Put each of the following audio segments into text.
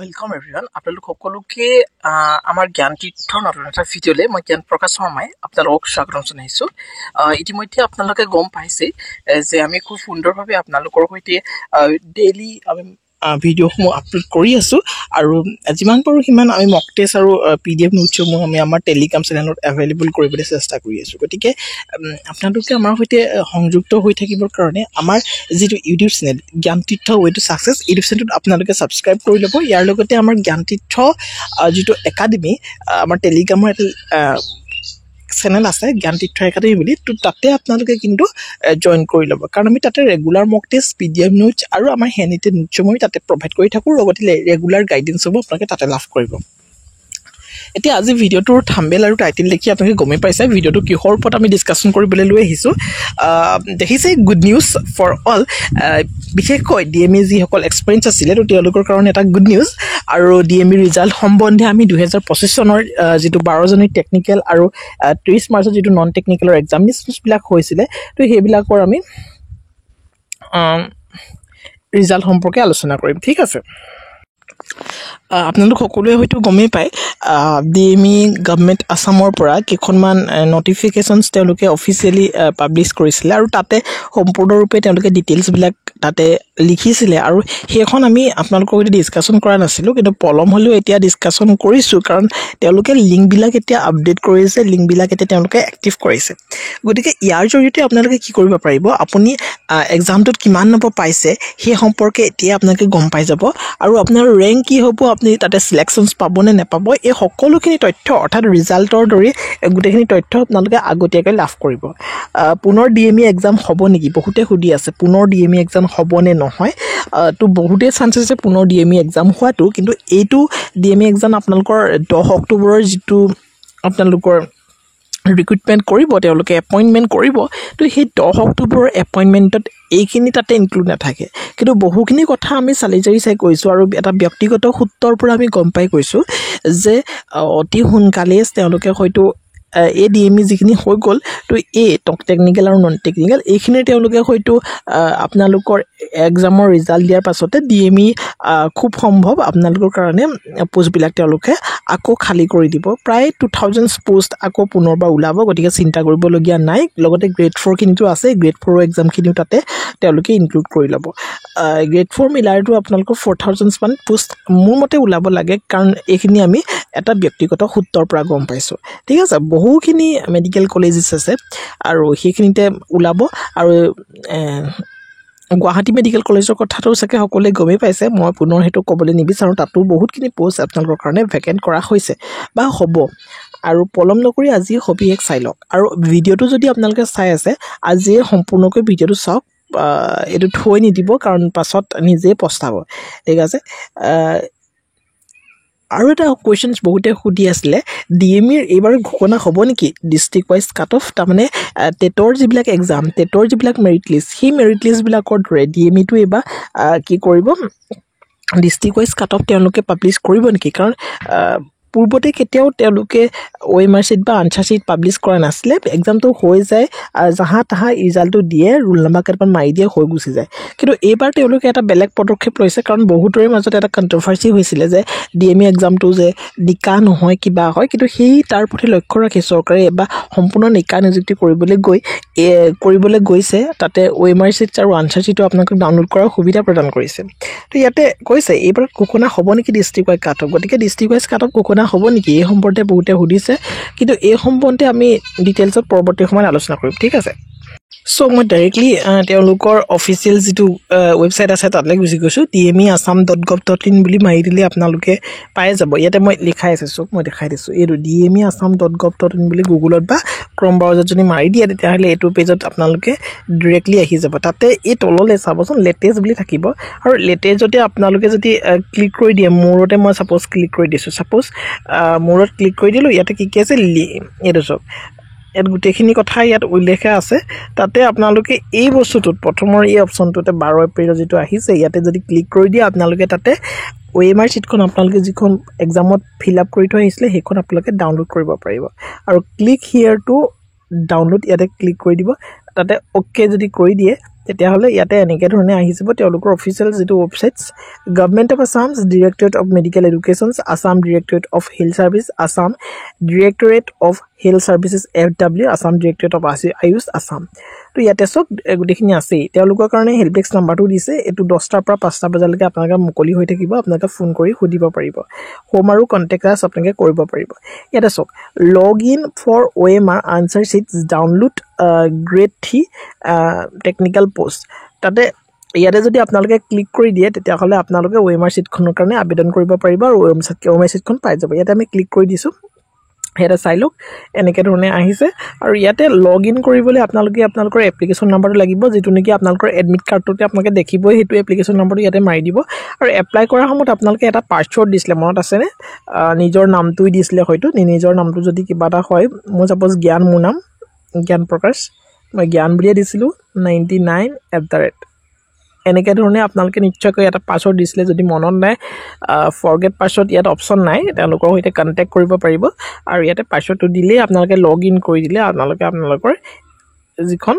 Welcome everyone. আপোনালোক সকলোকে আমাৰ জ্ঞান তীৰ্থৰ নতুন এটা ভিডিঅ'লে মই জ্ঞান প্ৰকাশ শৰ্মাই আপোনালোকক স্বাগতম জনাইছোঁ। ইতিমধ্যে আপোনালোকে গম পাইছে যে আমি খুব সুন্দৰভাৱে আপোনালোকৰ সৈতে ডেইলি আমি ভিডিঅ'সমূহ আপলোড কৰি আছোঁ আৰু যিমান পাৰোঁ সিমান আমি মক টেষ্ট আৰু PDF নোটছসমূহ আমি আমাৰ টেলিগ্ৰাম চেনেলত এভেইলেবল কৰিবলৈ চেষ্টা কৰি আছোঁ। গতিকে আপোনালোকে আমাৰ সৈতে সংযুক্ত হৈ থাকিবৰ কাৰণে আমাৰ যিটো ইউটিউব চেনেল জ্ঞান তীৰ্থ ৱে টু ছাকচেছ ইউটিউব চেনেলটোত আপোনালোকে ছাবস্ক্ৰাইব কৰি ল'ব। ইয়াৰ লগতে আমাৰ জ্ঞান তীৰ্থ যিটো একাডেমি আমাৰ টেলিগ্ৰামৰ এটা চেনেল আছে জ্ঞান তীৰ্থ একাডেমি বুলি, তো তাতে আপোনালোকে কিন্তু জইন কৰি ল'ব, কাৰণ আমি তাতে ৰেগুলাৰ মক টেষ্ট PDF নোটছ আৰু আমাৰ হেণ্ডিটেড নোটছসমূহ আমি তাতে প্ৰভাইড কৰি থাকোঁ। লগতে ৰেগুলাৰ গাইডেঞ্চসমূহ আপোনালোকে তাতে লাভ কৰিব। এতিয়া আজি ভিডিঅ'টোৰ থাম্বনেইল আৰু টাইটেল দেখি আপোনালোকে গমেই পাইছে ভিডিঅ'টো কিহৰ ওপৰত আমি ডিছকাশ্যন কৰিবলৈ লৈ আহিছোঁ। দেখিছে গুড নিউজ ফৰ অল, বিশেষকৈ DME যিসকল এক্সপেৰিয়েঞ্চ আছিলে তো তেওঁলোকৰ কাৰণে এটা গুড নিউজ। আৰু DME ৰিজাল্ট সম্বন্ধে আমি 2025 চনৰ যিটো 12 জানুৱাৰী টেকনিকেল আৰু 30 মাৰ্চত যিটো নন টেকনিকেলৰ এক্সামিনেশ্যনবিলাক হৈছিলে তো সেইবিলাকৰ আমি ৰিজাল্ট সম্পৰ্কে আলোচনা কৰিম। ঠিক আছে, আপোনালোক সকলোৱে হয়তো গমেই পায় DME গভৰ্ণমেণ্ট আছামৰ পৰা কেইখনমান নটিফিকেশ্যনছ তেওঁলোকে অফিচিয়েলি পাব্লিছ কৰিছিলে আৰু তাতে সম্পূৰ্ণৰূপে তেওঁলোকে ডিটেইলছবিলাক তাতে লিখিছিলে আৰু সেইখন আমি আপোনালোকৰ সৈতে ডিছকাশ্যন কৰা নাছিলোঁ, কিন্তু পলম হ'লেও এতিয়া ডিছকাশ্যন কৰিছোঁ, কাৰণ তেওঁলোকে লিংকবিলাক এতিয়া আপডেট কৰিছে, লিংকবিলাক এতিয়া তেওঁলোকে এক্টিভ কৰিছে। গতিকে ইয়াৰ জৰিয়তে আপোনালোকে কি কৰিব পাৰিব, আপুনি এক্সামটোত কিমান নম্বৰ পাইছে সেই সম্পৰ্কে এতিয়া আপোনালোকে গম পাই যাব আৰু আপোনাৰ ৰেংক কি হ'ব, আপুনি তাতে চিলেকশ্যনছ পাবনে নাপাব, এই সকলোখিনি তথ্য অৰ্থাৎ ৰিজাল্টৰ দৰে গোটেইখিনি তথ্য আপোনালোকে আগতীয়াকৈ লাভ কৰিব। পুনৰ DME এক্সাম হ'ব নেকি, বহুতে সুধি আছে পুনৰ DME এক্সাম হ'বনে নহয়। তো বহুতেই চান্স আছে পুনৰ DME এক্সাম হোৱাটো, কিন্তু এইটো DME এক্সাম আপোনালোকৰ 10 অক্টোবৰৰ যিটো আপোনালোকৰ ৰিক্ৰুইটমেণ্ট কৰিব, তেওঁলোকে এপইণ্টমেণ্ট কৰিব, তো সেই 10 অক্টোবৰৰ এপইণ্টমেণ্টত এইখিনি তাতে ইনক্লুড নাথাকে, কিন্তু বহুখিনি কথা আমি চালি জাৰি চাই কৈছোঁ আৰু এটা ব্যক্তিগত সূত্ৰৰ পৰা আমি গম পাই কৈছোঁ যে অতি সোনকালেই তেওঁলোকে হয়তো এই DME যিখিনি হৈ গ'ল তো এই টেকনিকেল আৰু নন টেকনিকেল এইখিনি তেওঁলোকে হয়তো আপোনালোকৰ এক্সামৰ ৰিজাল্ট দিয়াৰ পাছতে DME খুব সম্ভৱ আপোনালোকৰ কাৰণে পোষ্টবিলাক তেওঁলোকে আকৌ খালী কৰি দিব। প্ৰায় 2000 পোষ্ট আকৌ পুনৰবাৰ ওলাব, গতিকে চিন্তা কৰিবলগীয়া নাই। লগতে গ্ৰেড 4 খিনিতো আছে, গ্ৰেড 4ৰ এক্সামখিনিও তাতে তেওঁলোকে ইনক্লুড কৰি ল'ব। গ্ৰেড 4 মিলাৰটো আপোনালোকৰ 4000 মান পোষ্ট মোৰ মতে ওলাব লাগে, কাৰণ এইখিনি আমি এটা ব্যক্তিগত সূত্ৰৰ পৰা গম পাইছোঁ। ঠিক আছে, বহুখিনি মেডিকেল কলেজেছ আছে আৰু সেইখিনিতে ওলাব। আৰু গুৱাহাটী মেডিকেল কলেজৰ কথাটো চাগে সকলোৱে গমেই পাইছে, মই পুনৰ সেইটো ক'বলৈ নিবিচাৰোঁ, তাতো বহুতখিনি পোষ্ট আপোনালোকৰ কাৰণে ভেকেণ্ট কৰা হৈছে বা হ'ব। আৰু পলম নকৰি আজি সবিশেষ চাই লওক, আৰু ভিডিঅ'টো যদি আপোনালোকে চাই আছে আজিয়ে সম্পূৰ্ণকৈ ভিডিঅ'টো চাওক, এইটো থৈ নিদিব, কাৰণ পাছত নিজেই পস্তাব। ঠিক আছে, আৰু এটা কুৱেশ্যনছ বহুতে সুধি আছিলে DMEৰ এইবাৰ ঘোষণা হ'ব নেকি ডিষ্ট্ৰিক্ট ৱাইজ কাট অফ, তাৰমানে টেটৰ যিবিলাক এক্সাম, টেটৰ যিবিলাক মেৰিট লিষ্ট, সেই মেৰিট লিষ্টবিলাকৰ দৰে DMEটো এইবাৰ কি কৰিব, ডিষ্ট্ৰিক্ট ৱাইজ কাট অফ তেওঁলোকে পাব্লিছ কৰিব নেকি, কাৰণ পূৰ্বতে কেতিয়াও তেওঁলোকে OMR শ্বীট বা আনচাৰ শ্বীট পাব্লিছ কৰা নাছিলে। এক্সামটো হৈ যায়, জাহা তাহা ৰিজাল্টটো দিয়ে, ৰোল নাম্বাৰ কেইটামান মাৰি দিয়ে, হৈ গুচি যায়। কিন্তু এইবাৰ তেওঁলোকে এটা বেলেগ পদক্ষেপ লৈছে, কাৰণ বহুতৰে মাজত এটা কণ্ট্ৰভাৰ্চি হৈছিলে যে DME এক্সামটো যে নিকা নহয় কিবা হয়, কিন্তু সেই তাৰ প্ৰতি লক্ষ্য ৰাখি চৰকাৰে এবাৰ সম্পূৰ্ণ নিকা নিযুক্তি কৰিবলৈ গৈছে। তাতে OMR শ্বীট আৰু আনচাৰ শ্বীটো আপোনালোকে ডাউনলোড কৰাৰ সুবিধা প্ৰদান কৰিছে। তো ইয়াতে কৈছে এইবাৰ ঘোষণা হ'ব নেকি ডিষ্ট্ৰিক্ট ৱাইজ কাট অফ, গতিকে ডিষ্ট্ৰিক্ট ৱাইজ কাট অফ ঘোষণা হ'ব নেকি এই সম্পৰ্কে বহুতে সুধিছে, কিন্তু এই সম্বন্ধে আমি ডিটেইলছত পৰৱৰ্তী সময়ত আলোচনা কৰিম। ঠিক আছে, চ' মই ডাইৰেক্টলি তেওঁলোকৰ অফিচিয়েল যিটো ৱেবছাইট আছে তালৈ গুচি গৈছোঁ, DMEAssam.gov.in বুলি মাৰি দিলে আপোনালোকে পাই যাব। ইয়াতে মই লিখাই আছে, চব মই দেখাই দিছোঁ, এইটো DMEAssam.gov.in বুলি গুগলত বা ক্ৰম ব্ৰাউজাৰত যদি মাৰি দিয়ে তেতিয়াহ'লে এইটো পেজত আপোনালোকে ডিৰেক্টলি আহি যাব। তাতে এই তললৈ চাবচোন লেটেষ্ট বুলি থাকিব, আৰু লেটেষ্টতে আপোনালোকে যদি ক্লিক কৰি দিয়ে, মোৰতে মই ছাপ'জ ক্লিক কৰি দিছোঁ, ছাপ'জ মোৰত ক্লিক কৰি দিলোঁ, ইয়াতে কি কি আছে এইটো চব, ইয়াত গোটেইখিনি কথা ইয়াত উল্লেখ আছে। তাতে আপোনালোকে এই বস্তুটোত প্ৰথমৰ এই অপশ্যনটোতে 12 এপ্ৰিলত যিটো আহিছে ইয়াতে যদি ক্লিক কৰি দিয়ে, আপোনালোকে তাতে OMR শ্বীটখন আপোনালোকে যিখন এক্সামত ফিল আপ কৰি থৈ আহিছিলে সেইখন আপোনালোকে ডাউনলোড কৰিব পাৰিব। আৰু ক্লিক হিয়াৰ টু ডাউনলোড ইয়াতে ক্লিক কৰি দিব, তাতে অ'কে যদি কৰি দিয়ে তেতিয়াহ'লে ইয়াতে এনেকৈ ধৰণে আহি যাব তেওঁলোকৰ অফিচিয়েল যিটো websites government of Assam directorate of medical educations Assam directorate of health service Assam directorate of health services FW Assam directorate of AYUSH Assam তো ইয়াতে চব গোটেইখিনি আছেই তেওঁলোকৰ কাৰণে হেল্প ডেস্ক নাম্বাৰটো দিছে এইটো 10টাৰ পৰা 5টা বজালৈকে আপোনালোকে মুকলি হৈ থাকিব আপোনালোকে ফোন কৰি সুধিব পাৰিব হোম আৰু কণ্টেক্ট আছ আপোনালোকে কৰিব পাৰিব ইয়াতে চাওক log in for OMR answer sheets download grade 3 technical post তাতে ইয়াতে যদি আপোনালোকে ক্লিক কৰি দিয়ে তেতিয়াহ'লে আপোনালোকে OMR শ্বীটখনৰ কাৰণে আবেদন কৰিব পাৰিব আৰু OMR শ্বীটখন পাই যাব ইয়াতে আমি ক্লিক কৰি দিছোঁ হেৰে চাই লওক এনেকৈ ধৰণে আহিছে আৰু ইয়াতে লগ ইন কৰিবলৈ আপোনালোকৰ এপ্লিকেশ্যন নাম্বাৰটো লাগিব যিটো নেকি আপোনালোকৰ এডমিট কাৰ্ডটোতে আপোনালোকে দেখিবই সেইটো এপ্লিকেশ্যন নাম্বাৰটো ইয়াতে মাৰি দিব আৰু এপ্লাই কৰাৰ সময়ত আপোনালোকে এটা পাছৱৰ্ড দিছিলে মনত আছেনে নিজৰ নামটোই দিছিলে হয়তো নিজৰ নামটো যদি কিবা এটা হয় মোৰ ছাপ'জ জ্ঞান মোৰ নাম জ্ঞান প্ৰকাশ মই জ্ঞান বুলিয়ে দিছিলোঁ 99 এনেকৈ ধৰণে আপোনালোকে নিশ্চয়কৈ এটা পাছৱৰ্ড দিছিলে যদি মনত নাই ফৰগেট পাছৱৰ্ড ইয়াত অপশ্যন নাই তেওঁলোকৰ সৈতে কণ্টেক্ট কৰিব পাৰিব আৰু ইয়াতে পাছৱৰ্ডটো দিলেই আপোনালোকে লগ ইন কৰি দিলে আপোনালোকৰ যিখন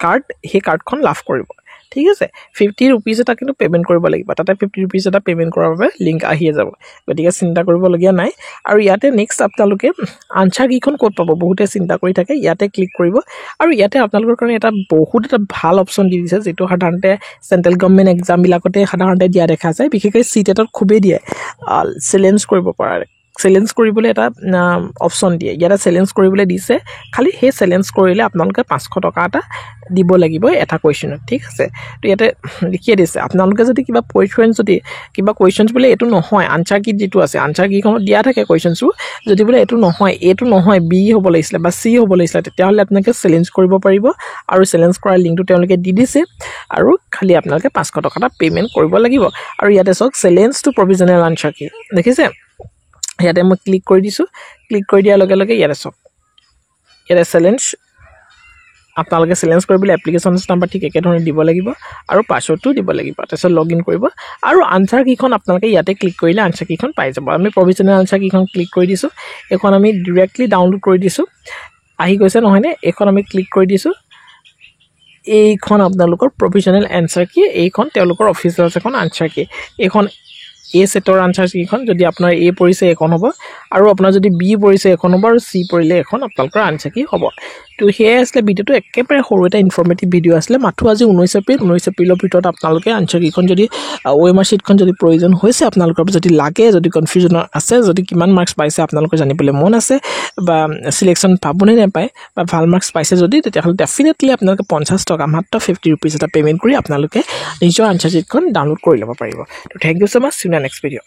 কাৰ্ড সেই কাৰ্ডখন লাভ কৰিব ঠিক আছে 50 रुपीज এটা কিন্তু পেমেন্ট কৰিব লাগিব তাতে 50 रुपीज এটা পেমেন্ট কৰাৰ বাবে লিংক আহিয়ে যাব গতিকে চিন্তা কৰিবলগীয়া নাই আৰু ইয়াতে নেক্সট আপোনালোকে আনচাৰ কিখন ক'ত পাব বহুতে চিন্তা কৰি থাকে ইয়াতে ক্লিক কৰিব আৰু ইয়াতে আপোনালোকৰ কাৰণে এটা বহুত এটা ভাল অপচন দি দিছে যেটো সাধাৰণতে সেন্ট্ৰেল গভৰ্ণমেণ্ট এক্সাম বিলাকতে সাধাৰণতে দিয়া দেখা যায় বিশেষকৈ সিটেটত খুবেই দিয়ে চেলেঞ্জ কৰিব পাৰে চেলেঞ্জ কৰিবলৈ এটা অপচন দিয়ে ইয়াতে চেলেঞ্জ কৰিবলৈ দিছে খালি হে চেলেঞ্জ কৰিলে আপোনালোকে 500 টকা এটা দিব লাগিব এটা কোৱেশ্চনত ঠিক আছে তো ইয়াতে লিখি দিছে আপোনালোকে যদি কিবা কোৱেশ্চনছ বলে এটো নহয় আনসাৰ কি যেটো আছে আনসাৰ কিখনত দিয়া থাকে কোৱেশ্চনছ যদি বলে এটো নহয় বি হ'ব লাগিছিল বা সি হ'ব লাগিছিল তেতিয়াহ'লে আপোনালোকে চেলেঞ্জ কৰিব পাৰিব আৰু চেলেঞ্জ কৰাৰ লিংকটো তেওঁলোকে দি দিছে আৰু খালি আপোনালোকে 500 টকা এটা পেমেন্ট কৰিব লাগিব আৰু ইয়াতে সক চেলেঞ্জ টু প্ৰভিজনেল আনসাৰ কি দেখিছে ইয়াতে মই ক্লিক কৰি দিছো ক্লিক কৰি দিয়াৰ লগে লগে ইয়াতে সব ইয়াতে চেলেঞ্জ আপোনালোকে চেলেঞ্জ কৰিবলৈ এপ্লিকেশ্যন নাম্বাৰ ঠিক একে ধৰণে দিব লাগিব আৰু পাছৱৰ্ডটো দিব লাগিব তাৰপিছত লগ ইন কৰিব আৰু আনসাৰ কিখন আপোনালোকে ইয়াতে ক্লিক কৰিলে আনসাৰ কিখন পাই যাব আমি প্ৰভিজনেল আনসাৰ কিখন ক্লিক কৰি দিছো এখন আমি ডাইৰেক্টলি ডাউনলোড কৰি দিছো আহি গৈছে নহয়নে এখন আমি ক্লিক কৰি দিছো এইখন আপোনালোকৰ প্ৰভিজনেল আনসাৰ কি এইখন তেওঁলোকৰ অফিচিয়েল এখন আনসাৰ কি এইখন এ সেটৰ আনসাৰ কিখন যদি আপোনাৰ এ পৰিছে এখন হ'ব আৰু আপোনাৰ যদি বি পৰিছে এখন হ'ব আৰু সি পৰিলে এখন আপোনালোকৰ আনসাৰ কি হ'ব তো হে আসলে ভিডিওটো একেবাৰে সৰু এটা ইনফৰমেটিভ ভিডিও আসলে মাথো আজি 19 এপ্ৰিলৰ ভিতৰত আপোনালোকে আনসাৰ কিখন যদি OMR শীটখন যদি প্ৰয়োজন হৈছে আপোনালোকৰ যদি লাগে যদি কনফিউজন আছে যদি কিমান মাৰ্কস পাইছে আপোনালোকে জানিবলৈ মন আছে বা সিলেকশন পাবনে নাপায় বা ভাল মাৰ্কস পাইছে যদি তেতিয়াহ'লে ডেফিনেটলি আপোনালোকে 50 টকা মাত্ৰ 50 रुपीज এটা পেমেন্ট কৰি আপোনালোকে নিজৰ আনসাৰ শীটখন ডাউনলোড কৰি ল'ব পাৰিব তো thank you so much see you in next video